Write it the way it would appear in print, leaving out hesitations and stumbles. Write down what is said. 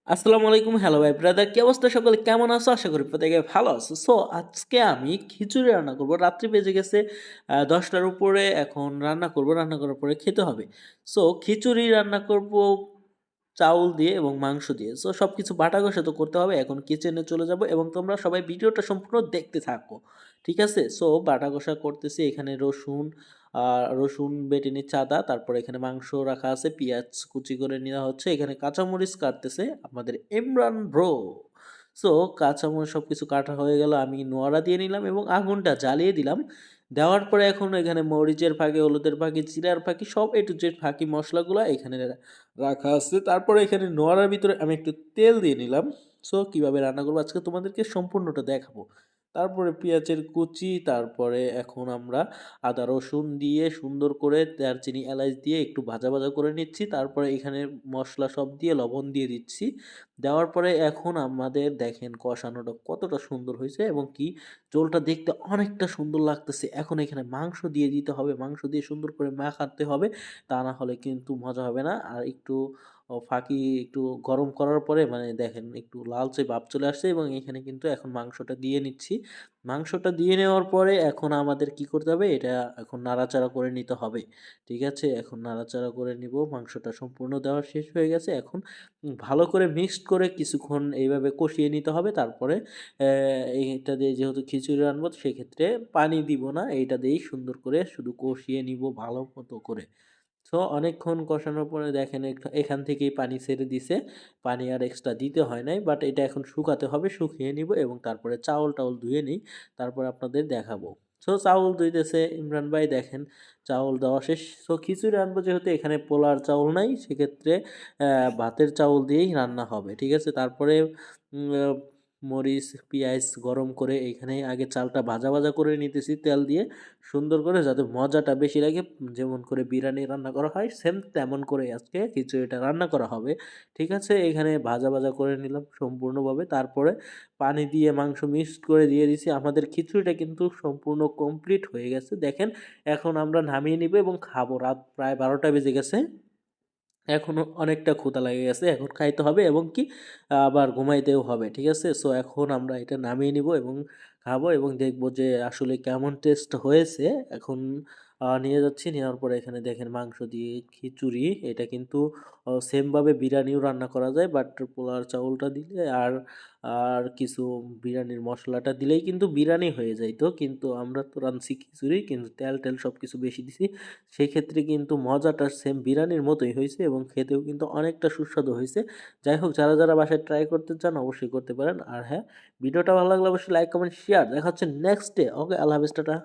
আসসালামু আলাইকুম। হ্যালো ভাই ব্রাদার, কি অবস্থা? সকলে কেমন আছো? আশা করি প্রত্যেকে ভালো আছো। সো আজকে আমি খিচুড়ি রান্না করব। রাত্রি বেজে গেছে ১০টার উপরে। এখন রান্না করব। রান্না করার পরে খেতে হবে। সো খিচুড়ি রান্না করব চাউল দিয়ে এবং মাংস দিয়ে। সো সবকিছু বাটা-ঘষা তো করতে হবে। এখন কিচেনে চলে যাব এবং তোমরা সবাই ভিডিওটা সম্পূর্ণ দেখতে থাকো। ঠিক আছে? সো বাটা-ঘষা করতেছি। এখানে রসুন বেটে নিচ্ছে আদা। তারপরে এখানে মাংস রাখা আছে। পিঁয়াজ কুচি করে নেওয়া হচ্ছে। এখানে কাঁচামরিচ কাটতেছে আমাদের ইমরান ব্রো। সো কাঁচামরিচ সবকিছু কাটা হয়ে গেল। আমি নোয়ারা দিয়ে নিলাম এবং আগুনটা জ্বালিয়ে দিলাম। দেওয়ার পরে এখন এখানে মরিচের ফাঁকি, হলুদের ফাঁকি, জিরার ফাঁকি সব A to Z ফাঁকি মসলাগুলা এখানে রাখা আছে। তারপরে এখানে নোয়ারার ভিতরে আমি একটু তেল দিয়ে নিলাম। সো কিভাবে রান্না করব আজকে তোমাদেরকে সম্পূর্ণটা দেখাবো। তারপরে পেঁয়াজের কুচি, তারপরে এখন আমরা আদা রসুন দিয়ে সুন্দর করে দারচিনি এলাচ দিয়ে একটু ভাজা ভাজা করে নিচ্ছি। তারপরে এখানে মশলা সব দিয়ে লবণ দিয়ে দিচ্ছি। দেওয়ার পরে এখন আমাদের দেখেন কষানোটা কতটা সুন্দর হয়েছে এবং কি ঝোলটা দেখতে অনেকটা সুন্দর লাগতেছে। এখন এখানে মাংস দিয়ে দিতে হবে। মাংস দিয়ে সুন্দর করে মাখাতে হবে। তা না হলে কিন্তু মজা হবে না। আর একটু ফাঁকি একটু গরম করার পরে মানে দেখেন একটু লালচে ভাব চলে আসছে এবং এখানে কিন্তু এখন মাংসটা দিয়ে নিচ্ছি। মাংসটা দিয়ে নেওয়ার পরে এখন আমাদের কি করতে হবে? এটা এখন নাড়াচাড়া করে নিতে হবে। ঠিক আছে? এখন নাড়াচাড়া করে নিব। মাংসটা সম্পূর্ণ দেওয়া শেষ হয়ে গেছে। এখন ভালো করে মিক্সড করে কিছুক্ষণ এইভাবে কষিয়ে নিতে হবে। তারপরে এইটা দিয়ে যেহেতু খিচুড়ি রানবো সেক্ষেত্রে পানি দিব না। এইটা দিয়েই সুন্দর করে শুধু কষিয়ে নিব ভালো মতো করে। সো অনেকক্ষণ কষানোর পরে দেখেন এখান থেকেই পানি ছেড়ে দিছে। পানি আর এক্সট্রা দিতে হয় নাই। বাট এটা এখন শুকাতে হবে। শুকিয়ে নিব এবং তারপরে চাউল-টাউল ধুয়ে নিই। তারপরে আপনাদের দেখাবো। সো চাউল ধুইতেছে ইমরান ভাই দেখেন চাউল দেওয়া শেষ। সো খিচুড়ি রানবো যেহেতু এখানে পোলার চাউল নাই সেক্ষেত্রে ভাতের চাউল দিয়েই রান্না হবে। ঠিক আছে? তারপরে উম আ মরিচ, পিঁয়াজ গরম করে এইখানে আগে চালটা ভাজা, ভাজা করে নিতেছি তেল দিয়ে সুন্দর করে যাতে মজাটা বেশি লাগে। যেমন করে বিরিয়ানি রান্না করা হয় সেম তেমন করেই আজকে খিচুড়িটা রান্না করা হবে। ঠিক আছে? এখানে ভাজা, ভাজা করে নিলাম সম্পূর্ণভাবে। তারপরে পানি দিয়ে মাংস মিক্সড করে দিয়ে দিছি। আমাদের খিচুড়িটা কিন্তু সম্পূর্ণ কমপ্লিট হয়ে গেছে। দেখেন এখন আমরা নামিয়ে নিবো এবং খাবো। রাত প্রায় ১২টা বেজে গেছে। এখনো অনেকটা ক্ষুধা লেগে গেছে। এখন খাইতে হবে এবং কি আবার ঘুমাইতেও হবে। ঠিক আছে? সো এখন আমরা এটা নামিয়ে নিবো এবং খাবো এবং দেখবো যে আসলে কেমন টেস্ট হয়েছে। এখন নিয়ে যাচ্ছি। নেওয়ার পরে এখানে দেখেন মাংস দিয়ে খিচুড়ি। এটা কিন্তু সেম ভাবে বিরিয়ানিও রান্না করা যায়। বাট পোলার চাউলটা দিলে আর কিছু বিরিয়ানির মসলাটা দিলেই কিন্তু বিরিয়ানি হয়ে যাইত। কিন্তু আমরা তো রাঁধছি খিচুড়ি কিন্তু তেল-টেল সবকিছু বেশি দিছি। সেক্ষেত্রে কিন্তু মজাটা সেম বিরিয়ানির মতোই হইছে এবং খেতেও কিন্তু অনেকটা সুস্বাদু হইছে। যাই হোক যারা বাসায় ট্রাই করতে চান অবশ্যই করতে পারেন। আর হ্যাঁ, ভিডিওটা ভালো লাগলে অবশ্যই লাইক, কমেন্ট, শেয়ার। দেখা হচ্ছে নেক্সট ডে। ওকে, আল্লাহ হাফেজ, টাটা।